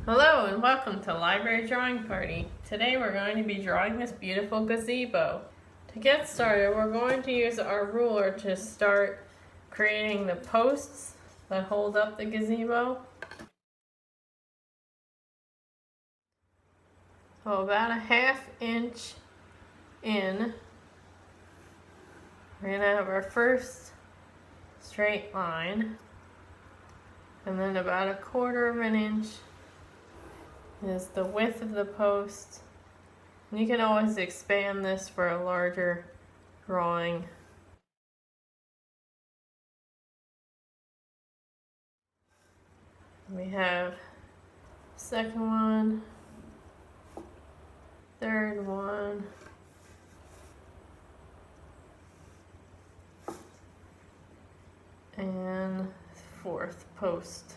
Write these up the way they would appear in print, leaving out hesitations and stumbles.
Hello and welcome to Library Drawing Party. Today we're going to be drawing this beautiful gazebo. To get started, we're going to use our ruler to start creating the posts that hold up the gazebo. So about a 1/2 inch in, we're going to have our first straight line, and then about 1/4 inch is the width of the post. And you can always expand this for a larger drawing. We have second one, third one, and fourth post.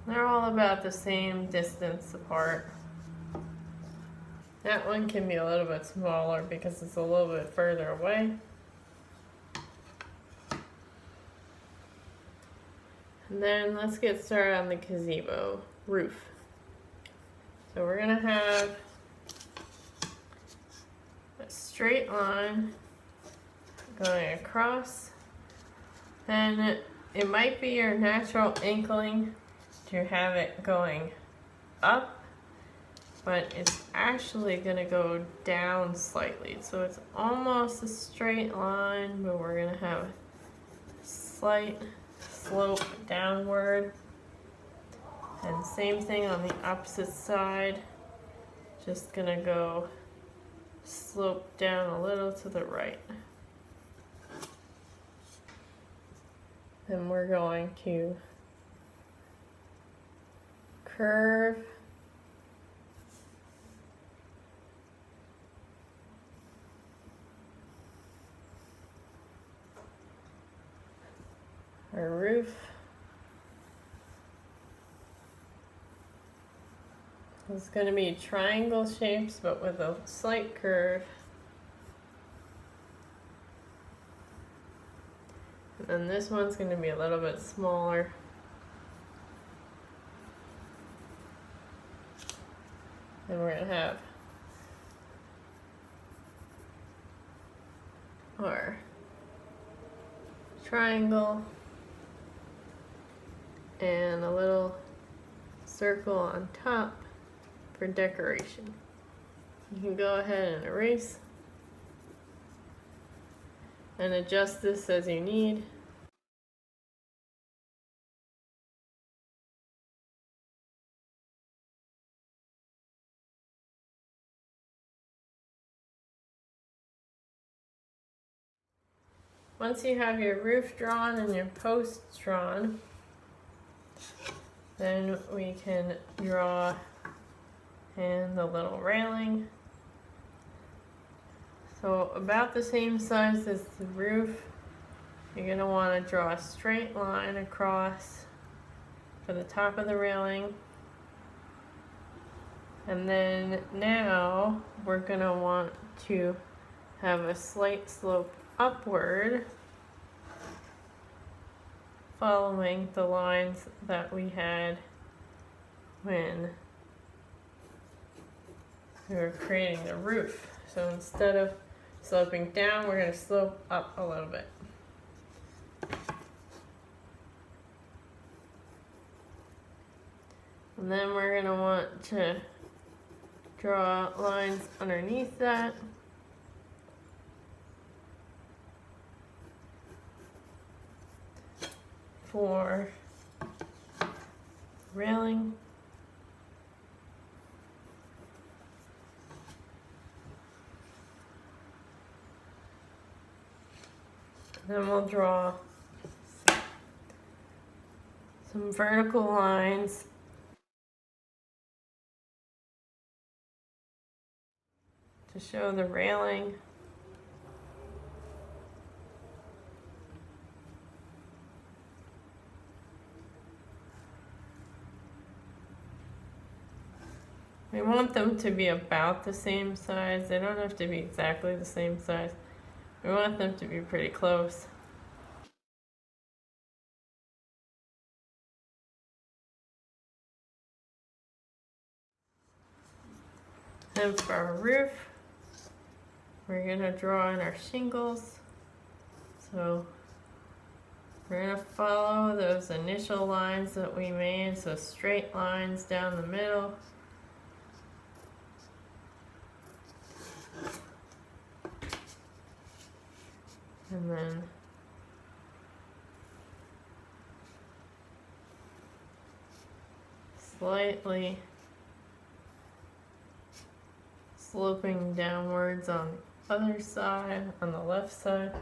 They're all about the same distance apart. That one can be a little bit smaller because it's a little bit further away. And then let's get started on the gazebo roof. So we're gonna have a straight line going across. Then it might be your natural inkling to have it going up, but it's actually going to go down slightly. So it's almost a straight line, but we're going to have a slight slope downward. And same thing on the opposite side. Just going to go slope down a little to the right. Then we're going to curve our roof. It's going to be triangle shapes but with a slight curve. And then this one's going to be a little bit smaller. And we're going to have our triangle and a little circle on top for decoration. You can go ahead and erase and adjust this as you need. Once you have your roof drawn and your posts drawn, then we can draw in the little railing. So about the same size as the roof, you're going to want to draw a straight line across for the top of the railing. And then now we're going to want to have a slight slope upward, following the lines that we had when we were creating the roof. So instead of sloping down, we're going to slope up a little bit. And then we're going to want to draw lines underneath that. For railing. Then we'll draw some vertical lines to show the railing. We want them to be about the same size. They don't have to be exactly the same size. We want them to be pretty close. Then for our roof, we're gonna draw in our shingles. So we're gonna follow those initial lines that we made, so straight lines down the middle. And then slightly sloping downwards on the other side, on the left side.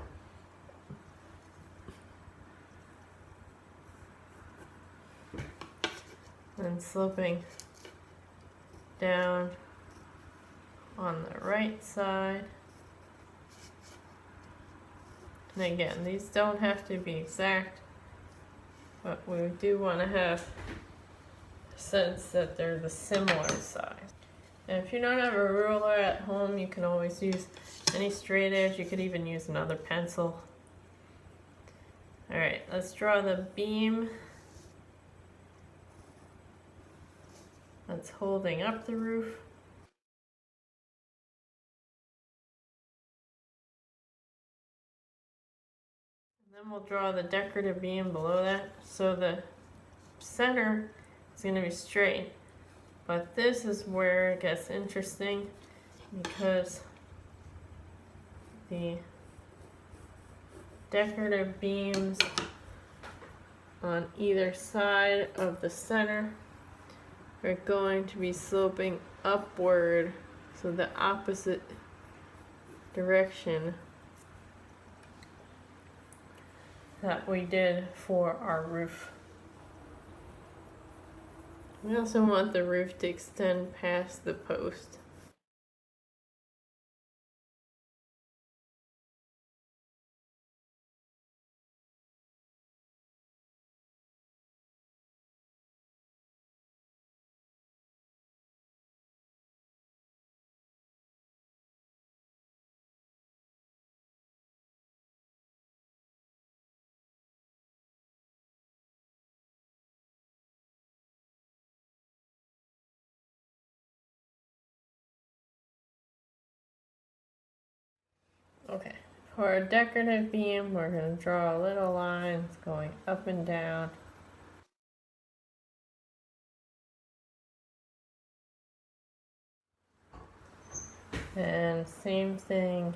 And sloping down on the right side. And again, these don't have to be exact, but we do want to have a sense that they're the similar size. And if you don't have a ruler at home, you can always use any straight edge. You could even use another pencil. Alright, let's draw the beam that's holding up the roof. And then we'll draw the decorative beam below that. So the center is going to be straight, but this is where it gets interesting because the decorative beams on either side of the center are going to be sloping upward, so the opposite direction that we did for our roof. We also want the roof to extend past the post. Okay, for our decorative beam, we're going to draw little lines going up and down. And same thing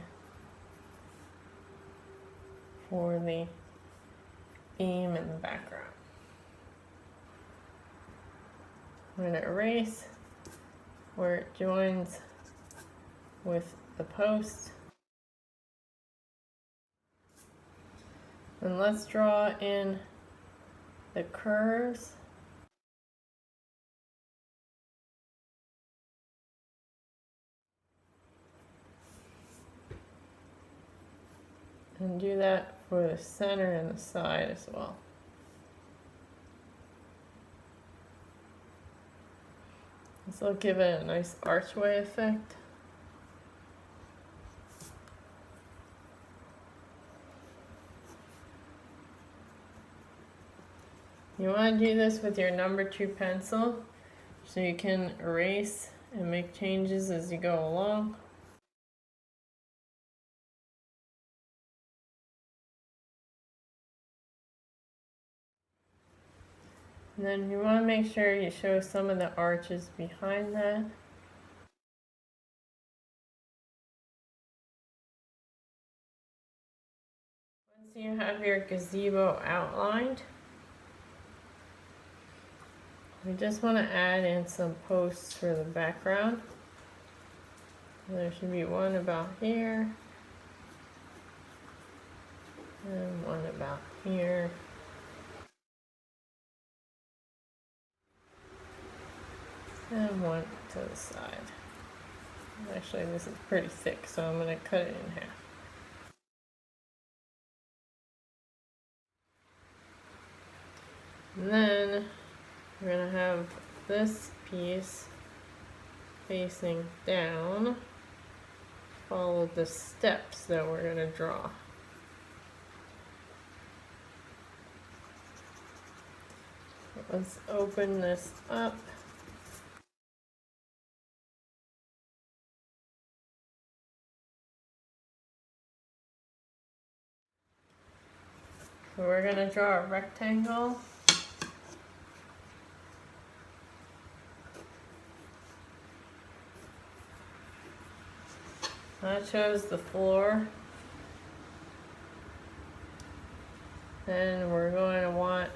for the beam in the background. I'm going to erase where it joins with the post. And let's draw in the curves. And do that for the center and the side as well. This will give it a nice archway effect. You want to do this with your number 2 pencil so you can erase and make changes as you go along. And then you want to make sure you show some of the arches behind that. Once you have your gazebo outlined, we just want to add in some posts for the background. There should be one about here, and one about here. And one to the side. Actually, this is pretty thick, so I'm going to cut it in half. And then we're going to have this piece facing down, follow the steps that we're going to draw. Let's open this up. So we're going to draw a rectangle. That shows the floor. Then we're going to want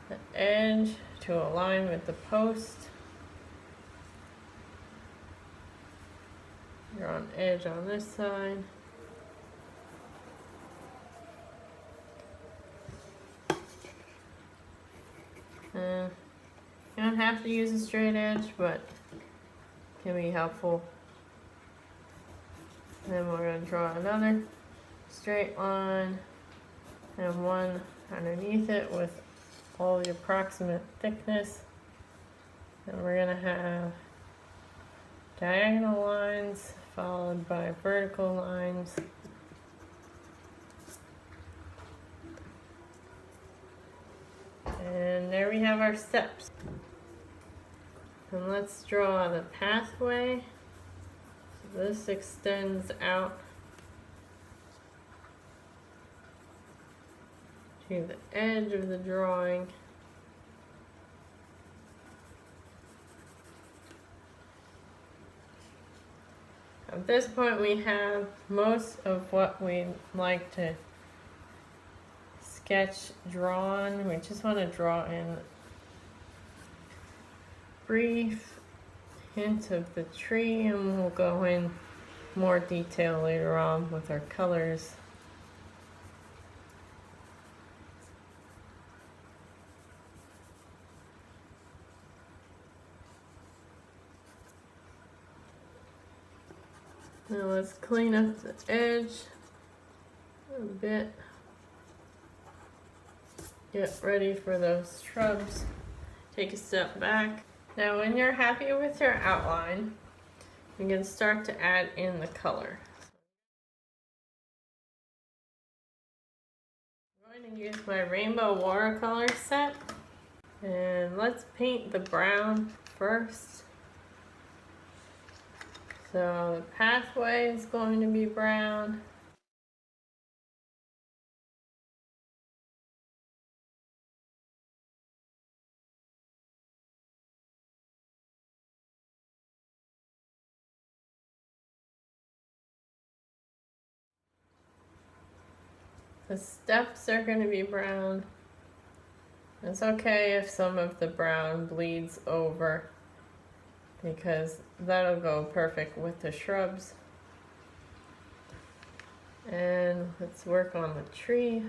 the edge to align with the post. Draw an edge on this side. You don't have to use a straight edge, but it can be helpful. Then we're going to draw another straight line and one underneath it with all the approximate thickness. And we're going to have diagonal lines followed by vertical lines. And there we have our steps. And let's draw the pathway. So this extends out to the edge of the drawing. At this point we have most of what we'd like to sketch drawn. We just want to draw in brief hint of the tree, and we'll go in more detail later on with our colors. Now let's clean up the edge a bit. Get ready for those shrubs. Take a step back. Now when you're happy with your outline, you can start to add in the color. I'm going to use my rainbow watercolor set. And let's paint the brown first. So the pathway is going to be brown. The steps are going to be brown. It's okay if some of the brown bleeds over, because that'll go perfect with the shrubs. And let's work on the tree.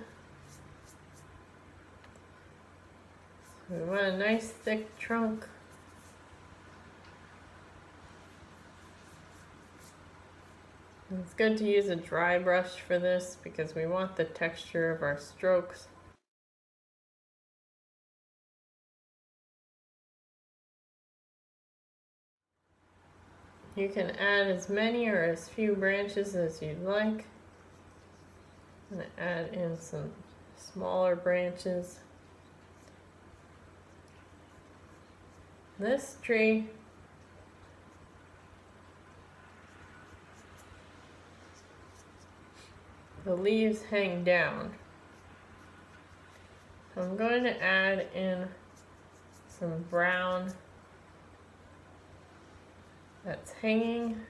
So we want a nice thick trunk. It's good to use a dry brush for this because we want the texture of our strokes. You can add as many or as few branches as you'd like. I'm going to add in some smaller branches. This tree the leaves hang down. So I'm going to add in some brown that's hanging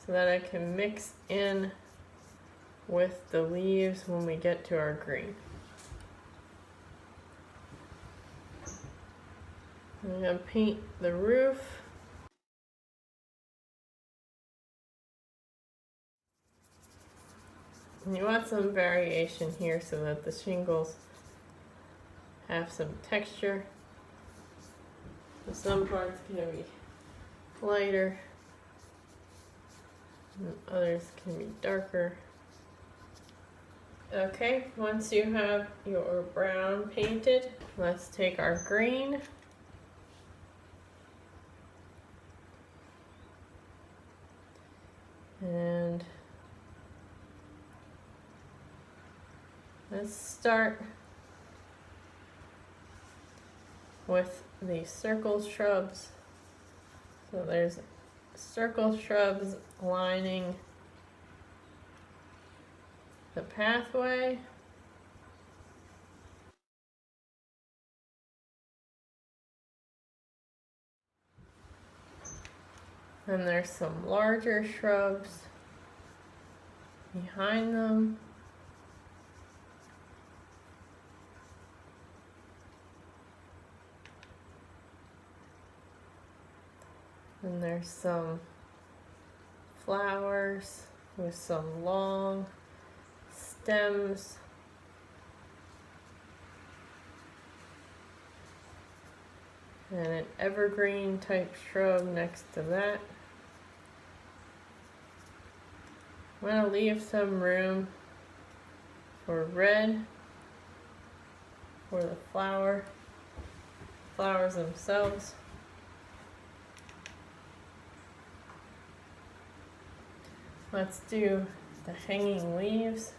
so that I can mix in with the leaves when we get to our green. I'm going to paint the roof. And you want some variation here so that the shingles have some texture. So some parts can be lighter and others can be darker. Okay, once you have your brown painted, let's take our green. And let's start with the circle shrubs. So there's circle shrubs lining the pathway. And there's some larger shrubs behind them. And there's some flowers with some long stems. And an evergreen type shrub next to that. I'm going to leave some room for red for the flowers themselves. Let's do the hanging leaves.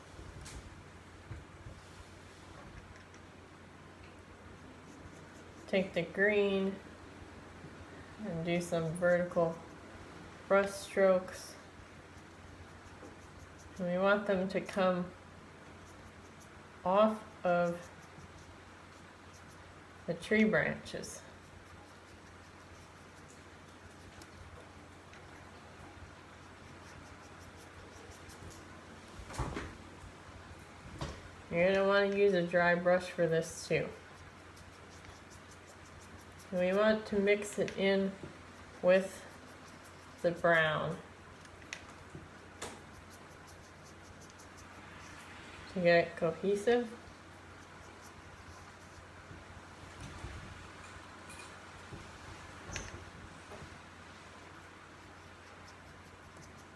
Take the green and do some vertical brush strokes. And we want them to come off of the tree branches. You're going to want to use a dry brush for this too. And we want to mix it in with the brown to get it cohesive.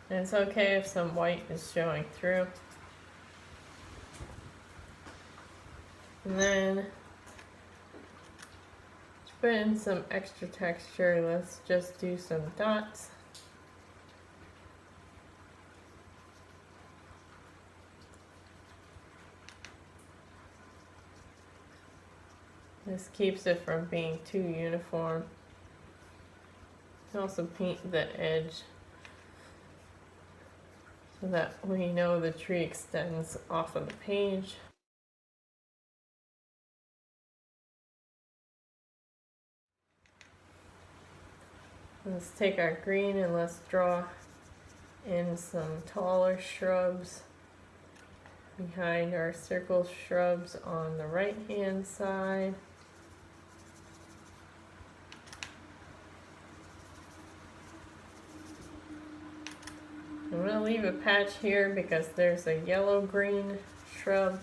And it's okay if some white is showing through. And then to put in some extra texture, let's just do some dots. This keeps it from being too uniform. You can also paint the edge so that we know the tree extends off of the page. Let's take our green and let's draw in some taller shrubs behind our circle shrubs on the right hand side. I'm going to leave a patch here because there's a yellow-green shrub.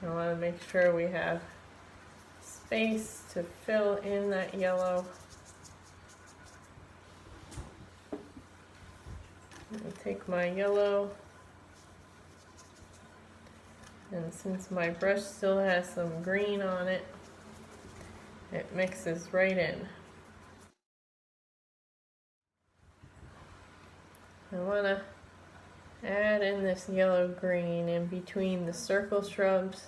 I want to make sure we have space to fill in that yellow. Let me take my yellow, and since my brush still has some green on it, it mixes right in. I want to add in this yellow-green in between the circle shrubs.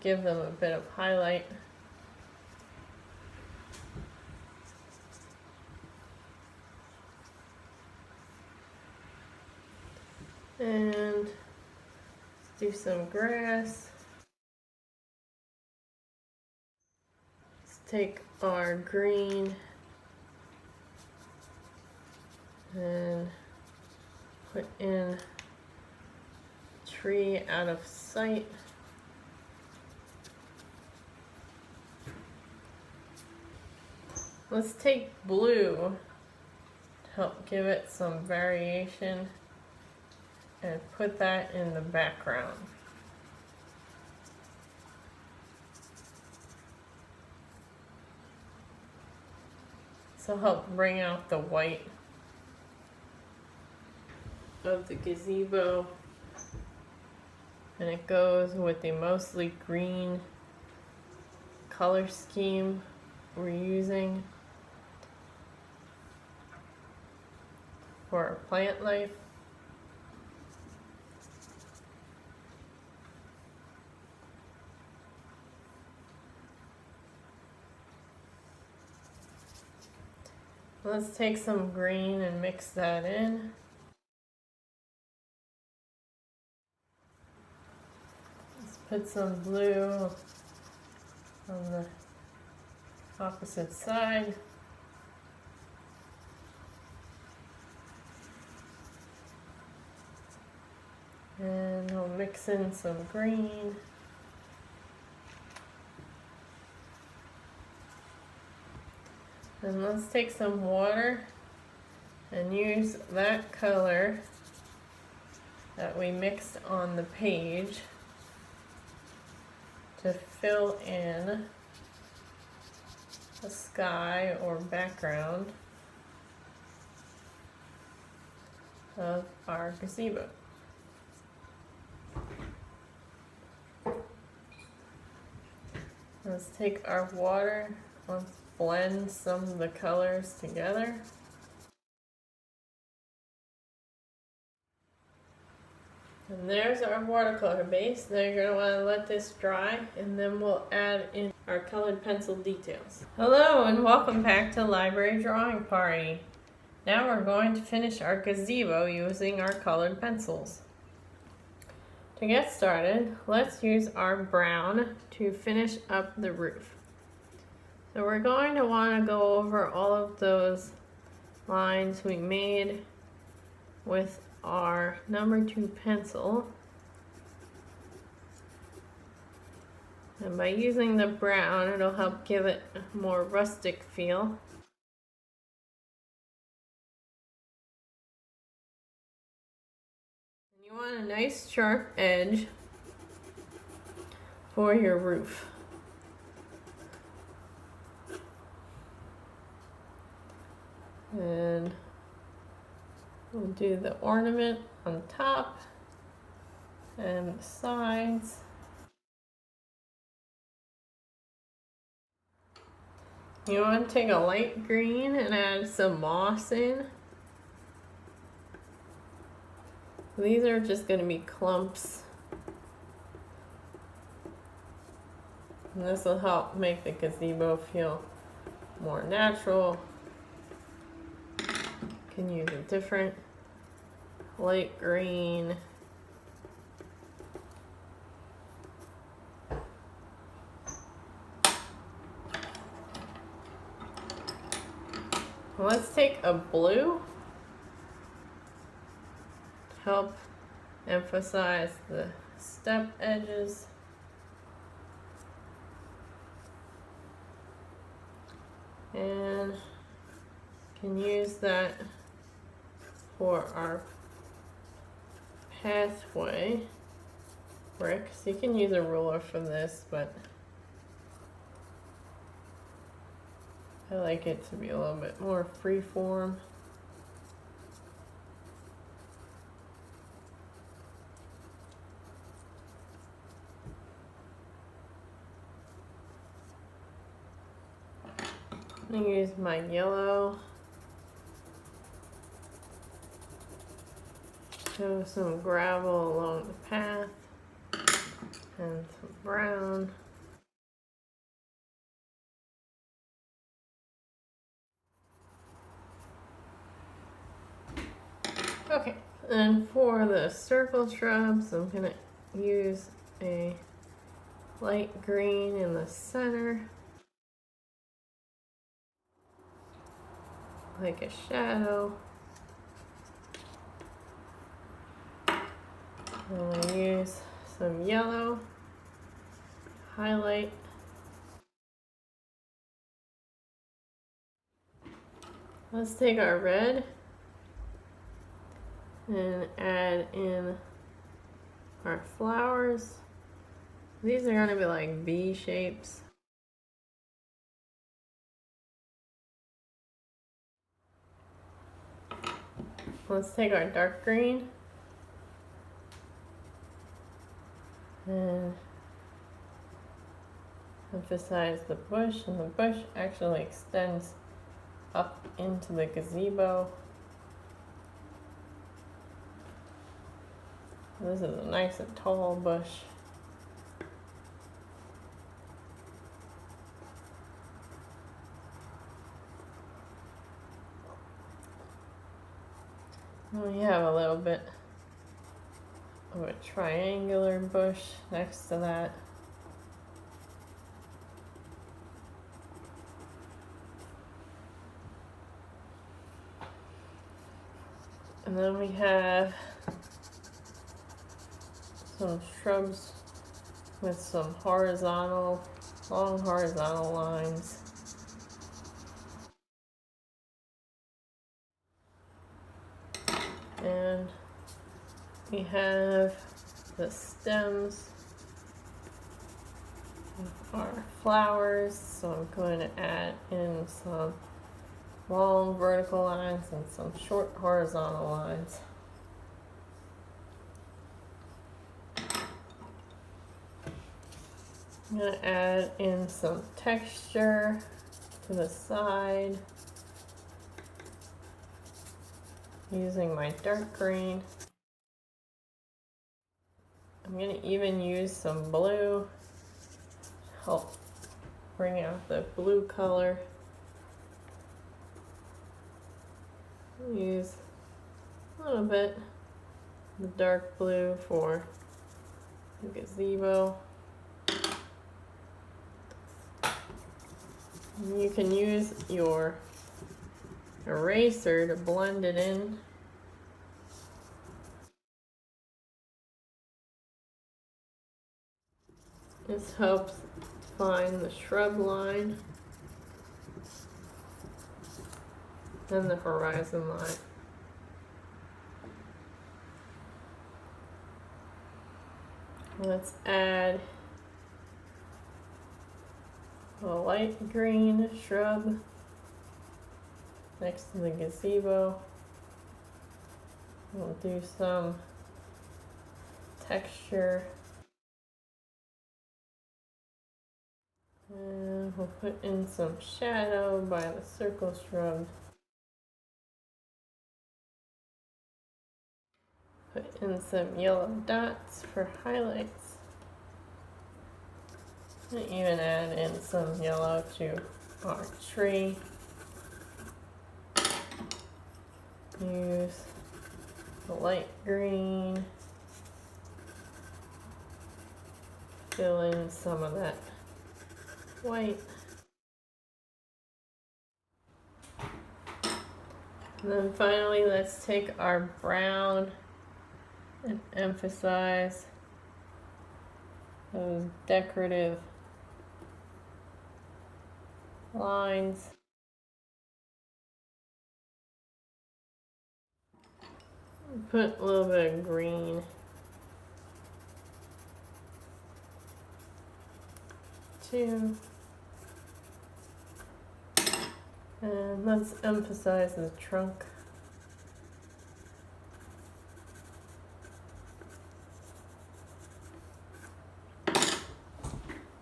Give them a bit of highlight. And let's do some grass. Let's take our green and put in tree out of sight. Let's take blue to help give it some variation and put that in the background. This will help bring out the white of the gazebo, and it goes with the mostly green color scheme we're using for our plant life. Let's take some green and mix that in. Let's put some blue on the opposite side. And we'll mix in some green. And let's take some water and use that color that we mixed on the page to fill in the sky or background of our gazebo. Let's take our water, let's blend some of the colors together. And there's our watercolor base. Now you're going to want to let this dry, and then we'll add in our colored pencil details. Hello and welcome back to Library Drawing Party. Now we're going to finish our gazebo using our colored pencils. To get started, let's use our brown to finish up the roof. So we're going to want to go over all of those lines we made with our number 2 pencil. And by using the brown, it'll help give it a more rustic feel. And you want a nice sharp edge for your roof. And we'll do the ornament on top and the sides. You want to take a light green and add some moss in. These are just going to be clumps. And this will help make the gazebo feel more natural. You can use a different light green. Let's take a blue to help emphasize the step edges. And can use that for our pathway bricks. You can use a ruler for this, but I like it to be a little bit more freeform. I'm going to use my yellow. Show some gravel along the path and some brown. Okay, and for the circle shrubs, I'm going to use a light green in the center, like a shadow. I'm going to use some yellow, highlight. Let's take our red and add in our flowers. These are going to be like V shapes. Let's take our dark green and emphasize the bush, and the bush actually extends up into the gazebo. This is a nice and tall bush. We have a little bit of a triangular bush next to that. And then we have some shrubs with some long horizontal lines. And we have the stems of our flowers, so I'm going to add in some long vertical lines and some short horizontal lines. I'm going to add in some texture to the side using my dark green. I'm going to even use some blue to help bring out the blue color. I'll use a little bit of the dark blue for the gazebo. You can use your eraser to blend it in. This helps find the shrub line and the horizon line. Let's add a light green shrub next to the gazebo. We'll do some texture. And we'll put in some shadow by the circle shrub. Put in some yellow dots for highlights. And even add in some yellow to our tree. Use the light green. Fill in some of that white. And then finally, let's take our brown and emphasize those decorative lines. Put a little bit of green too. And let's emphasize the trunk.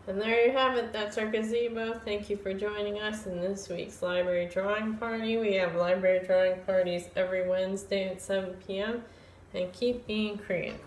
And there you have it, that's our gazebo. Thank you for joining us in this week's library drawing party. We have library drawing parties every Wednesday at 7 p.m. And keep being creative.